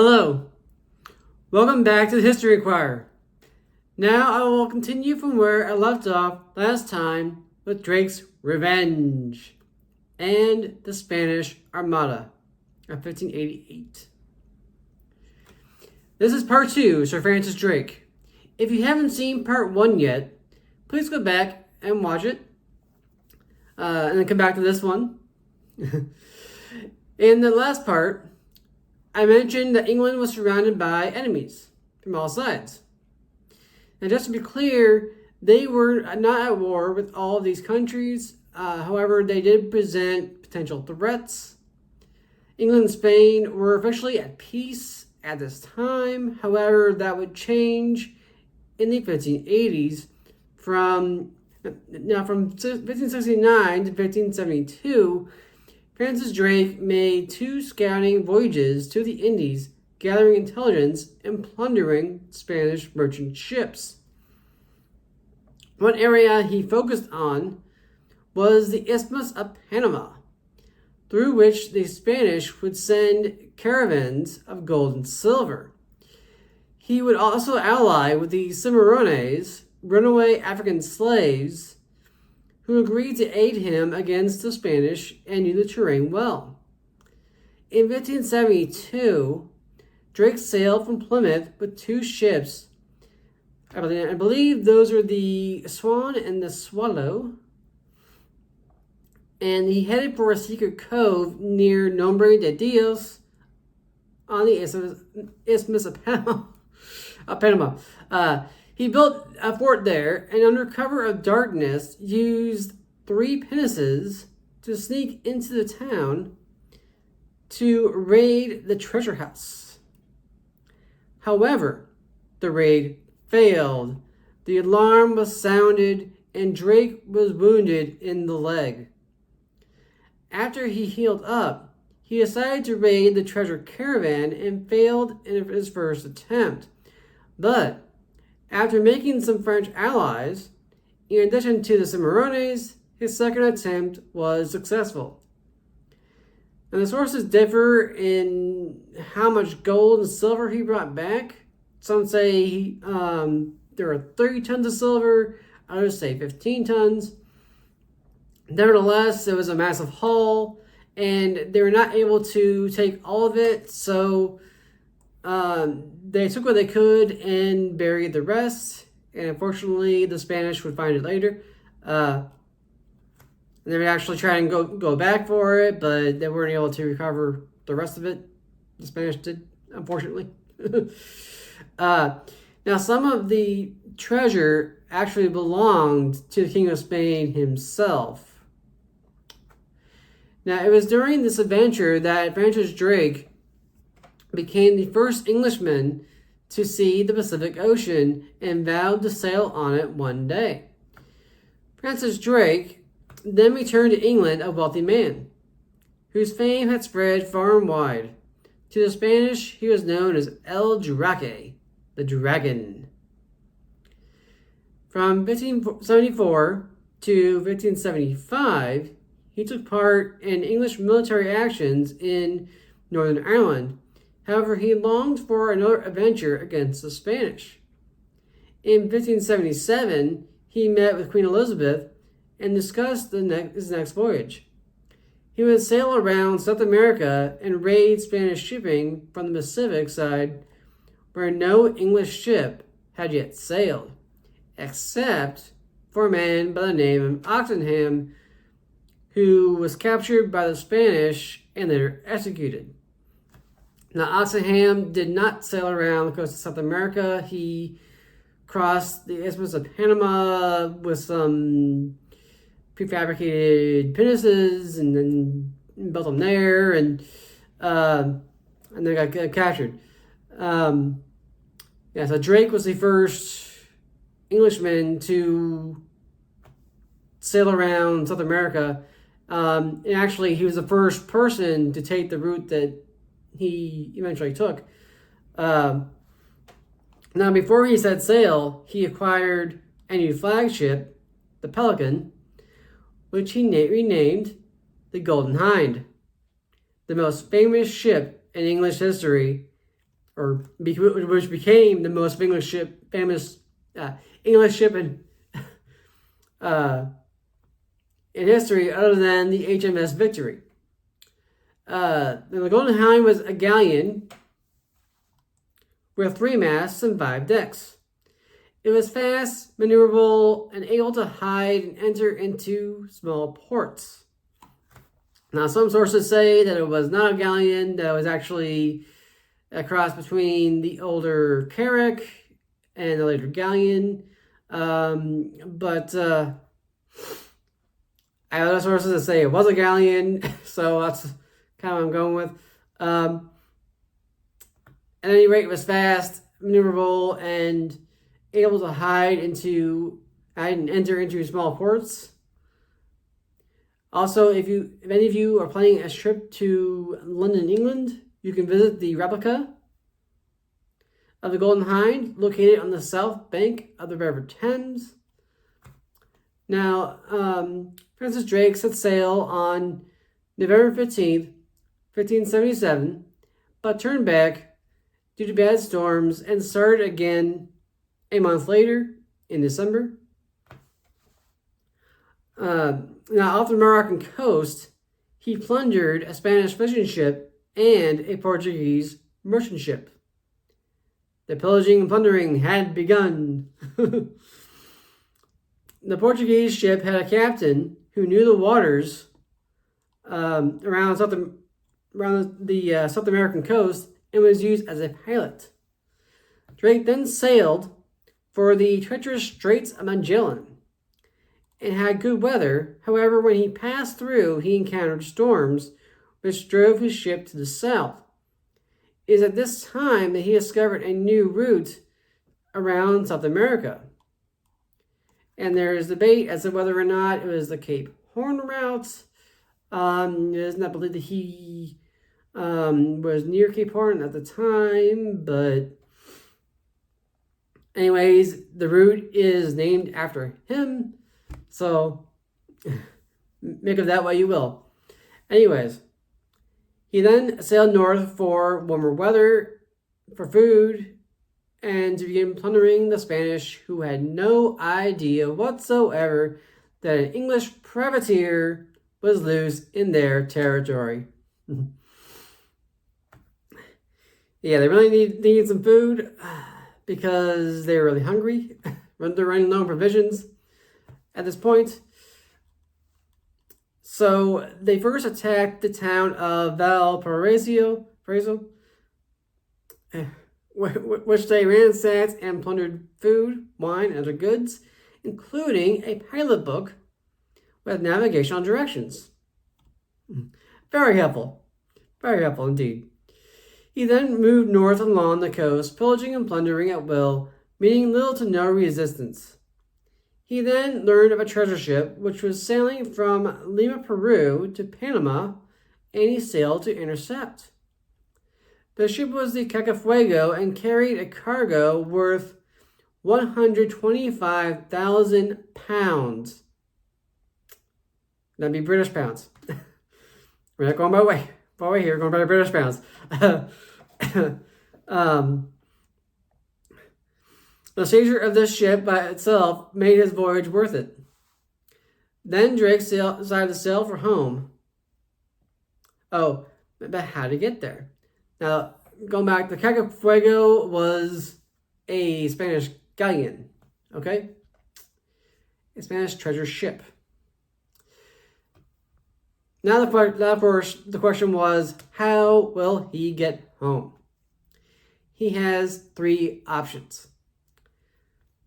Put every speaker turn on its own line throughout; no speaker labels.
Hello, welcome back to the History Choir. Now I will continue from where I left off last time with Drake's revenge and the Spanish Armada of 1588. This is part 2, Sir Francis Drake. If you haven't seen part 1 yet, please go back and watch it, and then come back to this one. In the last part, I mentioned that England was surrounded by enemies from all sides. And just to be clear, they were not at war with all of these countries. However, they did present potential threats. England and Spain were officially at peace at this time. However, that would change in the 1580s from 1569 to 1572. Francis Drake made 2 scouting voyages to the Indies, gathering intelligence and plundering Spanish merchant ships. One area he focused on was the Isthmus of Panama, through which the Spanish would send caravans of gold and silver. He would also ally with the Cimarrones, runaway African slaves, who agreed to aid him against the Spanish and knew the terrain well. In 1572, Drake sailed from Plymouth with 2 ships. I believe those are the Swan and the Swallow. And he headed for a secret cove near Nombre de Dios on the Isthmus of Panama. He built a fort there, and under cover of darkness, used 3 pinnaces to sneak into the town to raid the treasure house. However, the raid failed. The alarm was sounded, and Drake was wounded in the leg. After he healed up, he decided to raid the treasure caravan and failed in his first attempt. But after making some French allies, in addition to the Cimarrones, his second attempt was successful. And the sources differ in how much gold and silver he brought back. Some say there were 30 tons of silver, others say 15 tons. Nevertheless, it was a massive haul, and they were not able to take all of it, so they took what they could and buried the rest, and unfortunately the Spanish would find it later. And they would actually try and go back for it, but they weren't able to recover the rest of it. The Spanish did, unfortunately. Now, some of the treasure actually belonged to the King of Spain himself. Now, it was during this adventure that Francis Drake became the first Englishman to see the Pacific Ocean and vowed to sail on it one day. Francis Drake then returned to England a wealthy man, whose fame had spread far and wide. To the Spanish, he was known as El Draque, the Dragon. From 1574 to 1575, he took part in English military actions in Northern Ireland. However, he longed for another adventure against the Spanish. In 1577, he met with Queen Elizabeth and discussed his next voyage. He would sail around South America and raid Spanish shipping from the Pacific side, where no English ship had yet sailed, except for a man by the name of Oxenham, who was captured by the Spanish and later executed. Now, Oxenham did not sail around the coast of South America. He crossed the Isthmus of Panama with some prefabricated pinnaces and then built them there, and they got captured. So Drake was the first Englishman to sail around South America. And actually, he was the first person to take the route that he eventually took. Now, before he set sail, he acquired a new flagship, the Pelican, which he renamed the Golden Hind, the most famous ship in English history, which became the most famous English ship in history, other than the HMS Victory. The Golden Hind was a galleon with 3 masts and 5 decks. It was fast, maneuverable, and able to hide and enter into small ports. Now, some sources say that it was not a galleon, that it was actually a cross between the older carrack and the later galleon. But I have other sources that say it was a galleon, so that's kind of what I'm going with. At any rate, it was fast, maneuverable, and able to hide and enter into small ports. Also, if any of you are planning a trip to London, England, you can visit the replica of the Golden Hind, located on the south bank of the River Thames. Now, Francis Drake set sail on November 15th, 1577, but turned back due to bad storms and started again a month later in December. Now, off the Moroccan coast, he plundered a Spanish fishing ship and a Portuguese merchant ship. The pillaging and plundering had begun. The Portuguese ship had a captain who knew the waters around the South American coast and was used as a pilot. Drake then sailed for the treacherous Straits of Magellan and had good weather. However, when he passed through, he encountered storms which drove his ship to the south. It is at this time that he discovered a new route around South America. And there is debate as to whether or not it was the Cape Horn route. It is not believed that he was near Cape Horn at the time, but anyways, the route is named after him. So, make of that what you will. Anyways, he then sailed north for warmer weather, for food, and to begin plundering the Spanish, who had no idea whatsoever that an English privateer was loose in their territory. Yeah, they really needed some food because they were really hungry. They're running low on provisions at this point. So they first attacked the town of Valparaiso, which they ransacked and plundered food, wine, and other goods, including a pilot book with navigational directions. Very helpful indeed. He then moved north along the coast, pillaging and plundering at will, meeting little to no resistance. He then learned of a treasure ship which was sailing from Lima, Peru to Panama, and he sailed to intercept. The ship was the Cacafuego and carried a cargo worth 125,000 pounds. That'd be British pounds. We're not going by way here, we're going by British pounds. The seizure of this ship by itself made his voyage worth it. Then Drake decided to sail for home. Oh, but how to get there? Now, going back, the Cacafuego was a Spanish galleon, okay? A Spanish treasure ship. Now, the question was, how will he get home? He has 3 options.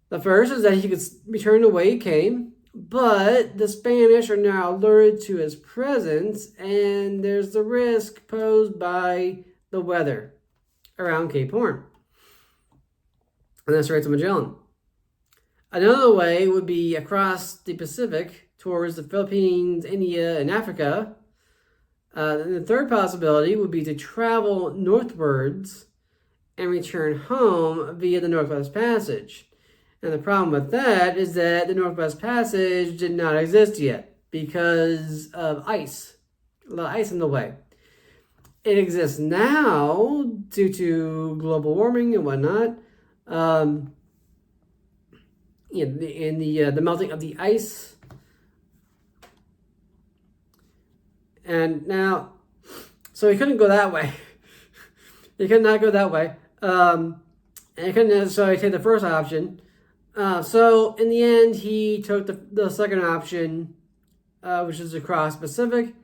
The first is that he could return the way he came, but the Spanish are now alerted to his presence, and there's the risk posed by the weather around Cape Horn and the Straits of Magellan. Another way would be across the Pacific towards the Philippines, India, and Africa. And the third possibility would be to travel northwards and return home via the Northwest Passage. And the problem with that is that the Northwest Passage did not exist yet because of ice. A lot of ice in the way. it exists now due to global warming and whatnot. The melting of the ice. And now, so he couldn't go that way. He could not go that way. And he couldn't necessarily take the first option. So in the end, he took the second option, which is to cross Pacific.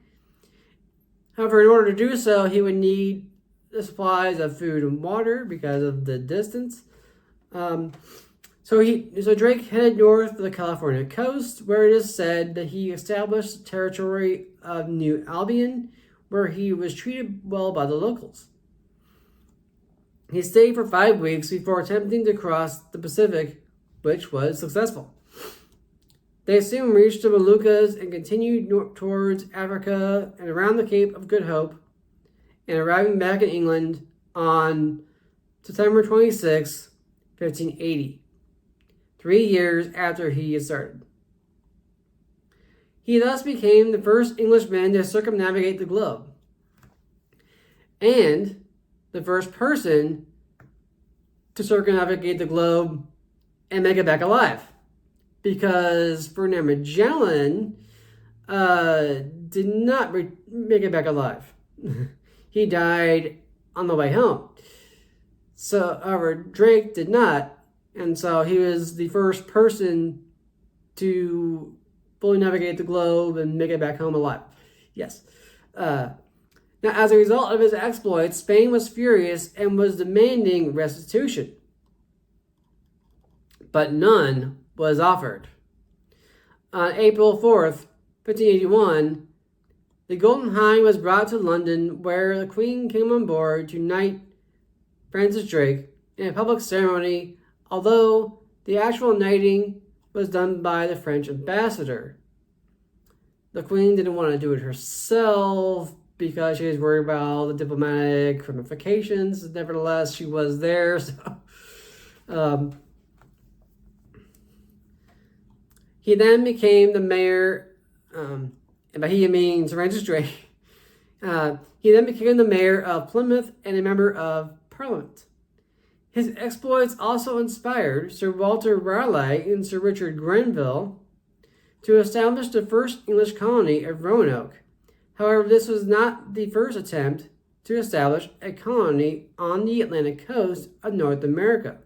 However, in order to do so, he would need the supplies of food and water because of the distance. So Drake headed north to the California coast, where it is said that he established the territory of New Albion, where he was treated well by the locals. He stayed for 5 weeks before attempting to cross the Pacific, which was successful. They soon reached the Moluccas and continued north towards Africa and around the Cape of Good Hope, and arriving back in England on September 26, 1580, 3 years after he had started. He thus became the first Englishman to circumnavigate the globe, and the first person to circumnavigate the globe and make it back alive. Because Ferdinand Magellan did not make it back alive. He died on the way home. So, however, Drake did not. And so he was the first person to fully navigate the globe and make it back home alive. Yes. Now, as a result of his exploits, Spain was furious and was demanding restitution. But none was offered. On April 4th, 1581, the Golden Hind was brought to London, where the Queen came on board to knight Francis Drake in a public ceremony, although the actual knighting was done by the French ambassador. The Queen didn't want to do it herself because she was worried about the diplomatic ramifications. Nevertheless, she was there, so... He then became the mayor, and by he means Francis Drake. He then became the mayor of Plymouth and a member of Parliament. His exploits also inspired Sir Walter Raleigh and Sir Richard Grenville to establish the first English colony of Roanoke. However, this was not the first attempt to establish a colony on the Atlantic coast of North America.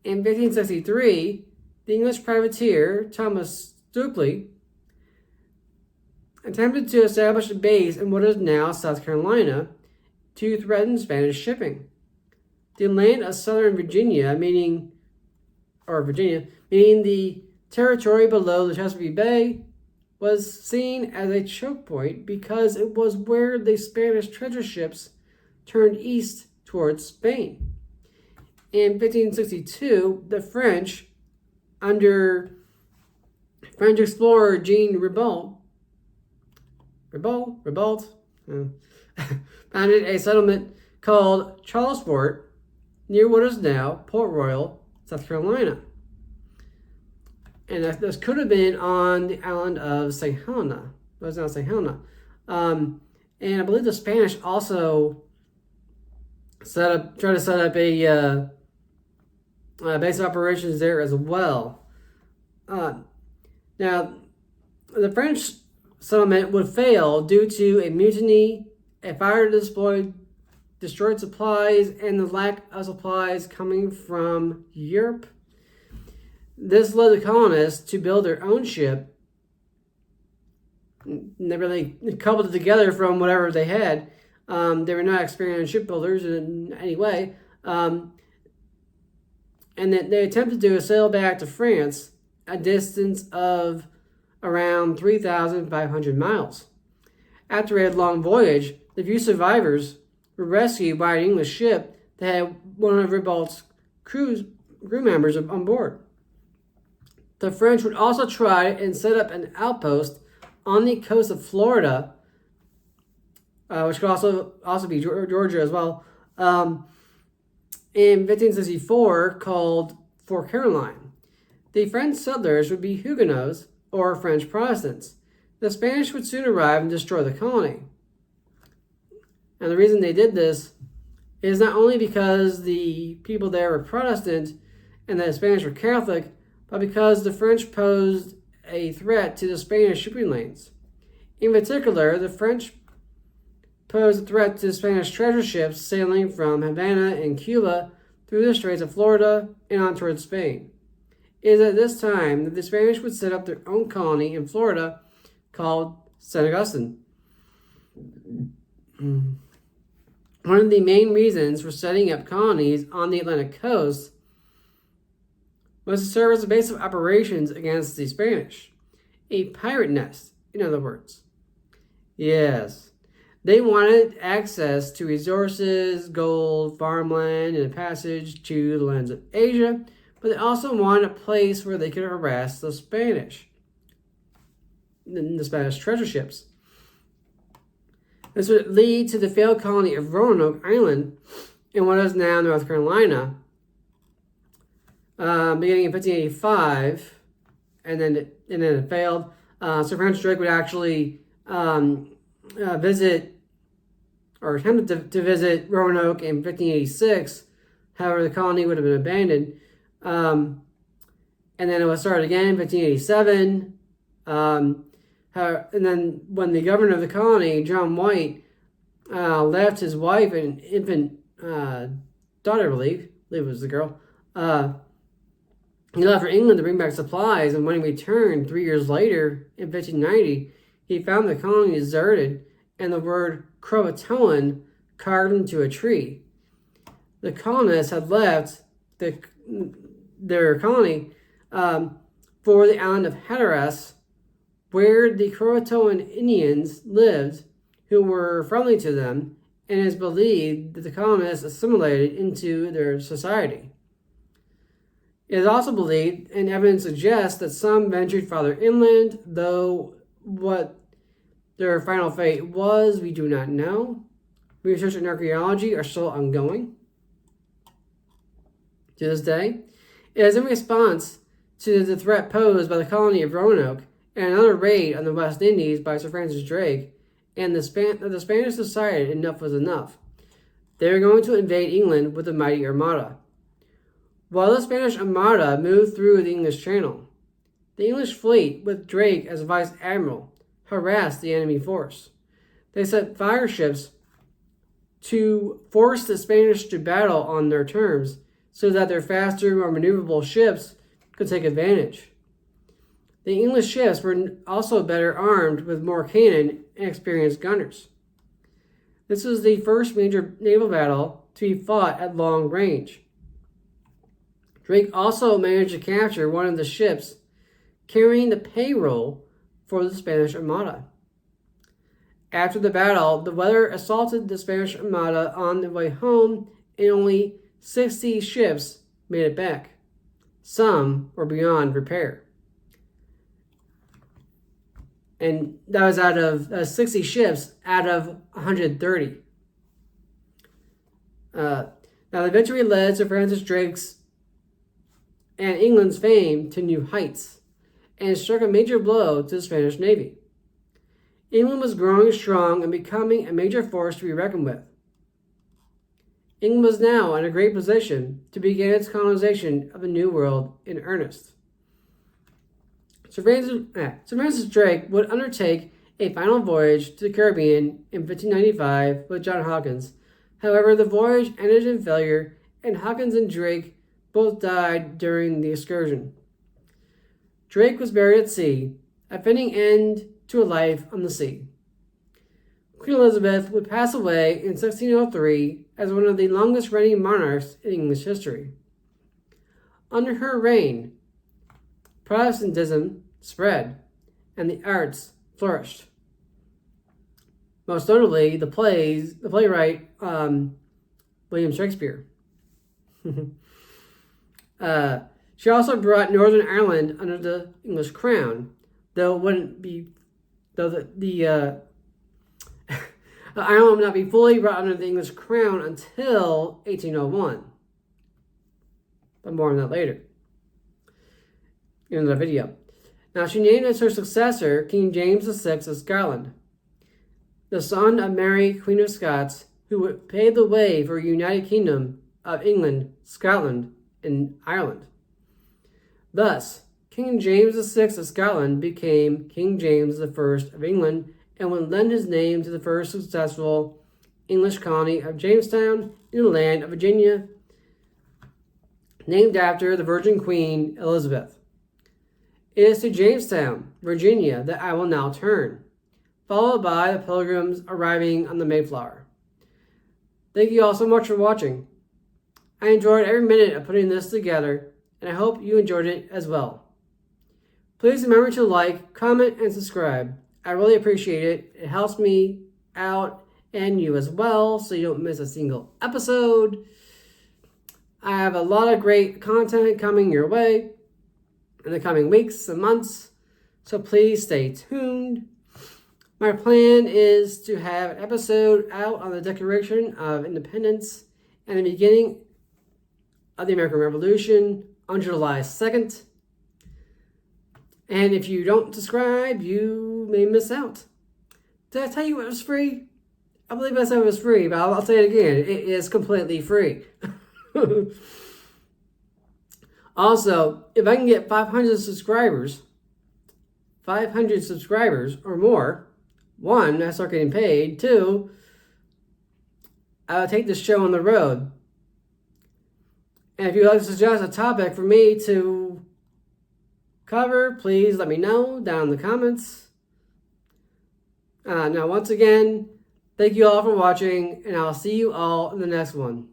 In 1563, the English privateer Thomas Stukely attempted to establish a base in what is now South Carolina to threaten Spanish shipping. The land of southern Virginia, meaning the territory below the Chesapeake Bay, was seen as a choke point because it was where the Spanish treasure ships turned east towards Spain. In 1562, the French, under French explorer Jean Ribault, founded a settlement called Charlesport near what is now Port Royal, South Carolina. And this could have been on the island of St. Helena. It was now St. Helena. And I believe the Spanish also tried to set up a base of operations there as well. Now, the French settlement would fail due to a mutiny, a fire destroyed supplies, and the lack of supplies coming from Europe. This led the colonists to build their own ship. They really cobbled it together from whatever they had. They were not experienced shipbuilders in any way. And then they attempted to sail back to France, a distance of around 3,500 miles. After a long voyage, the few survivors were rescued by an English ship that had one of Ribault's crew members on board. The French would also try and set up an outpost on the coast of Florida, which could also be Georgia as well, in 1564, called Fort Caroline. The French settlers would be Huguenots or French Protestants. The Spanish would soon arrive and destroy the colony. And the reason they did this is not only because the people there were Protestant and the Spanish were Catholic, but because the French posed a threat to the Spanish shipping lanes. In particular, the French posed a threat to Spanish treasure ships sailing from Havana and Cuba through the Straits of Florida and on towards Spain. It is at this time that the Spanish would set up their own colony in Florida called St. Augustine. One of the main reasons for setting up colonies on the Atlantic coast was to serve as a base of operations against the Spanish. A pirate nest, in other words. Yes, they wanted access to resources, gold, farmland, and a passage to the lands of Asia, but they also wanted a place where they could harass the Spanish, the Spanish treasure ships. This would lead to the failed colony of Roanoke Island in what is now North Carolina, beginning in 1585, and then it failed. Sir Francis Drake would actually visit, or attempted to visit Roanoke in 1586. However, the colony would have been abandoned. And then it was started again in 1587. And then when the governor of the colony, John White, left his wife and infant daughter, I believe it was the girl, he left for England to bring back supplies, and when he returned 3 years later, in 1590, he found the colony deserted and the word Croatoan carved into a tree. The colonists had left their colony for the island of Hatteras, where the Croatoan Indians lived, who were friendly to them, and it is believed that the colonists assimilated into their society. It is also believed, and evidence suggests, that some ventured farther inland, though what their final fate was, we do not know. Research and archaeology are still ongoing to this day. It is in response to the threat posed by the colony of Roanoke and another raid on the West Indies by Sir Francis Drake, and the Spanish decided enough was enough. They were going to invade England with the mighty Armada. While the Spanish Armada moved through the English Channel, the English fleet, with Drake as Vice Admiral, harassed the enemy force. They sent fire ships to force the Spanish to battle on their terms so that their faster, more maneuverable ships could take advantage. The English ships were also better armed with more cannon and experienced gunners. This was the first major naval battle to be fought at long range. Drake also managed to capture one of the ships carrying the payroll for the Spanish Armada. After the battle, the weather assaulted the Spanish Armada on the way home, and only 60 ships made it back. Some were beyond repair. And that was out of 60 ships out of 130. Now, the victory led Sir Francis Drake's and England's fame to new heights, and struck a major blow to the Spanish Navy. England was growing strong and becoming a major force to be reckoned with. England was now in a great position to begin its colonization of the New World in earnest. Sir Francis Drake would undertake a final voyage to the Caribbean in 1595 with John Hawkins. However, the voyage ended in failure, and Hawkins and Drake both died during the excursion. Drake was buried at sea, a fitting end to a life on the sea. Queen Elizabeth would pass away in 1603 as one of the longest reigning monarchs in English history. Under her reign, Protestantism spread and the arts flourished. Most notably, the playwright William Shakespeare. She also brought Northern Ireland under the English crown, though it wouldn't be, though the Ireland would not be fully brought under the English crown until 1801. But more on that later in the video. Now, she named as her successor King James VI of Scotland. the son of Mary, Queen of Scots, who would pave the way for a united kingdom of England, Scotland, and Ireland. Thus, King James VI of Scotland became King James I of England and would lend his name to the first successful English colony of Jamestown in the land of Virginia, named after the Virgin Queen Elizabeth. It is to Jamestown, Virginia, that I will now turn, followed by the pilgrims arriving on the Mayflower. Thank you all so much for watching. I enjoyed every minute of putting this together, and I hope you enjoyed it as well. Please remember to like, comment, and subscribe. I really appreciate it. It helps me out and you as well, so you don't miss a single episode. I have a lot of great content coming your way in the coming weeks and months, so please stay tuned. My plan is to have an episode out on the Declaration of Independence and the beginning of the American Revolution on July 2nd. And if you don't subscribe, you may miss out. Did I tell you it was free? I believe I said it was free, but I'll say it again. It is completely free. Also, if I can get 500 subscribers or more, one, I start getting paid. Two, I'll take this show on the road. And if you'd like to suggest a topic for me to cover, please let me know down in the comments. Now, once again, thank you all for watching, and I'll see you all in the next one.